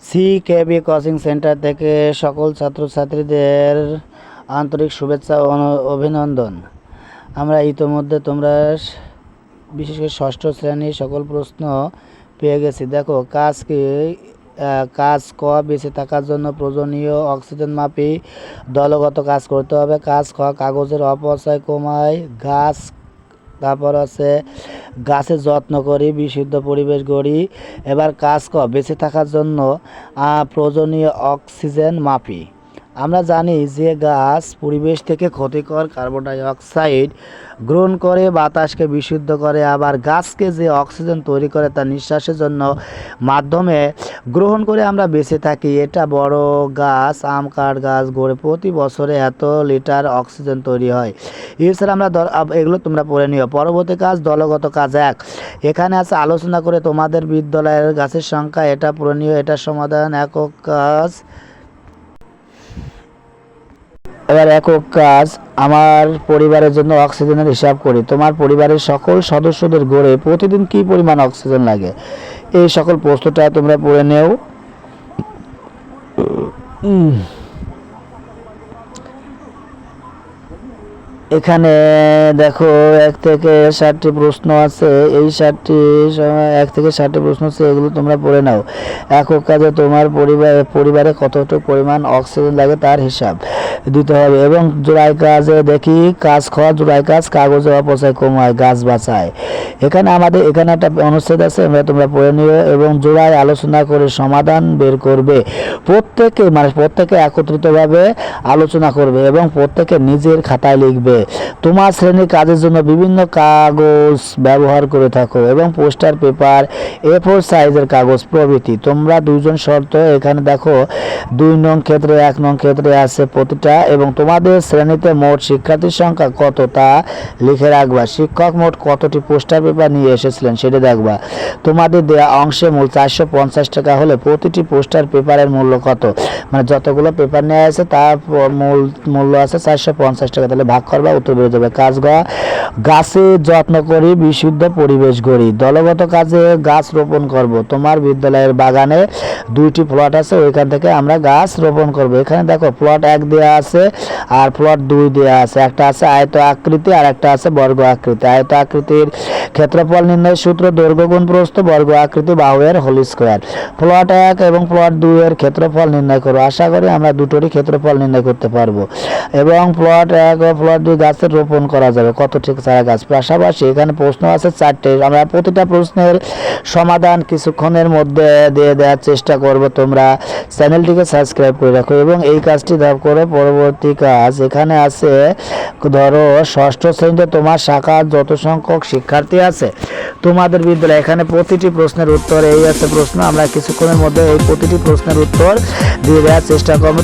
CKB coaching centre থেকে সকল ছাত্রছাত্রীদের আন্তরিক শুভেচ্ছা ও অভিনন্দন। আমরা ইতোমধ্যে তোমরা বিশেষ করে ষষ্ঠ শ্রেণীর সকল প্রশ্ন পেয়ে গেছি। দেখো, কাজ ক, বেঁচে থাকার জন্য প্রয়োজনীয় অক্সিজেন মাপি দলগত কাজ করতে হবে। কাজ খ, কাগজের অপচয় কমায় গাছ, তারপর আছে গাছের যত্ন করি, বিশুদ্ধ পরিবেশ গড়ি। এবার কাজ ক, বেঁচে থাকার জন্য প্রয়োজনীয় অক্সিজেন মাপি। আমরা জানি যে গাছ পরিবেশ থেকে ক্ষতিকর কার্বন ডাই অক্সাইড গ্রহণ করে বাতাসকে বিশুদ্ধ করে, আবার গাছকে যে অক্সিজেন তৈরি করে তা নিঃশ্বাসের জন্য মাধ্যমে গ্রহণ করে আমরা বেঁচে থাকি। এটা বড় গাছ, আম কাঠ গাছ গড়ে প্রতি বছরে এত লিটার অক্সিজেন তৈরি হয়। এছাড়া আমরা এগুলো তোমরা পড়ে নিও। পরবর্তী কাজ দলগত কাজ 1। এখানে আছে আলোচনা করে তোমাদের বিদ্যালয়ের গাছের সংখ্যা, এটা পড়ে নিও। এটার সমাধান একক কাজ। এবার একক কাজ, আমার পরিবারের জন্য অক্সিজেনের হিসাব করি। তোমার পরিবারের সকল সদস্যদের গড়ে প্রতিদিন কি পরিমাণ অক্সিজেন লাগে, এই সকল প্রশ্নটা তোমরা পড়ে নেও। এখানে দেখো 1 থেকে 7টি প্রশ্ন আছে। এই 1 থেকে 7টি প্রশ্ন আছে, এগুলো তোমরা পড়ে নাও। একক কাজে তোমার পরিবারে কতটুকু পরিমাণ অক্সিজেন লাগে তার হিসাব দিতে হবে। এবং জোড়াই কাজে দেখি, কাজ খ, জোড়াই কাজ কাগজে অপচয় কমায় গাছ বাঁচায়। এখানে একটা অনুচ্ছেদ আছে, তোমরা পড়ে নিও। এবং জোড়ায় আলোচনা করে সমাধান বের করবে। প্রত্যেকে একত্রিতভাবে আলোচনা করবে এবং প্রত্যেকে নিজের খাতায় লিখবে। তোমার শ্রেণীর কাজের জন্য বিভিন্ন কাগজ ব্যবহার করে থাকো এবং পোস্টার পেপার, A4 সাইজের কাগজ প্রভৃতি। তোমরা 2 জন শর্ত এখানে দেখো, 2 নং ক্ষেত্রে 1 নং ক্ষেত্রে আছে প্রতিটা। এবং তোমাদের শ্রেণীতে মোট শিক্ষার্থীর সংখ্যা কত তা লিখে রাখবা। শিক্ষক মোট কতটি পোস্টার পেপার নিয়ে এসেছিলেন সেটা দেখবা। তোমাদের দেওয়া অংশে মূল 450 টাকা হলে প্রতিটি পোস্টার পেপারের মূল্য কত, মানে যতগুলো পেপার নেওয়া আছে তার মূল্য আছে 450 টাকা। তাহলে ভাগ করবা, উত্তর বেরিয়ে যাবে। কাজ গ, গাছে যত্ন করি, বিশুদ্ধ পরিবেশ গড়ি। দলগত কাজে গাছ রোপণ করব। তোমার বিদ্যালয়ের বাগানে 2টি প্লট আছে, ওইখান থেকে আমরা গাছ রোপণ করব। এখানে দেখো প্লট 1 দেওয়া আছে আর প্লট 2 দেওয়া আছে। একটা আছে আয়ত আকৃতি আর একটা আছে বর্গ আকৃতি। আয়ত আকৃতির ক্ষেত্রফল নির্ণয়ের সূত্র দৈর্ঘ্য গুণ প্রস্থ, বর্গ আকৃতি বাহু এর হোল স্কয়ার। প্লট 1 এবং প্লট 2 এর ক্ষেত্রফল নির্ণয় করো। আশা করি আমরা দুটোরই ক্ষেত্রফল নির্ণয় করতে পারবো। এবং প্লট 1 ও প্লট 2 গাছের রোপণ করা যাবে কত ঠিক চারা গাছ। পাশাপাশি এখানে প্রশ্ন আছে 4টে। আমরা প্রতিটা প্রশ্নের সমাধান কিছুক্ষণের মধ্যে দিয়ে দেওয়ার চেষ্টা করব। তোমরা চ্যানেলটিকে সাবস্ক্রাইব করে রাখো এবং এই কাজটি করো। পরবর্তী কাজ এখানে আছে, ধরো ষষ্ঠ শ্রেণীতে তোমার শাখার যত সংখ্যক শিক্ষার্থী আছে তোমাদের বিদ্যালয়ে, এখানে প্রতিটি প্রশ্নের উত্তর, এই আছে প্রশ্ন। আমরা কিছুক্ষণের মধ্যে এই প্রতিটি প্রশ্নের উত্তর দিয়ে দেওয়ার চেষ্টা করব।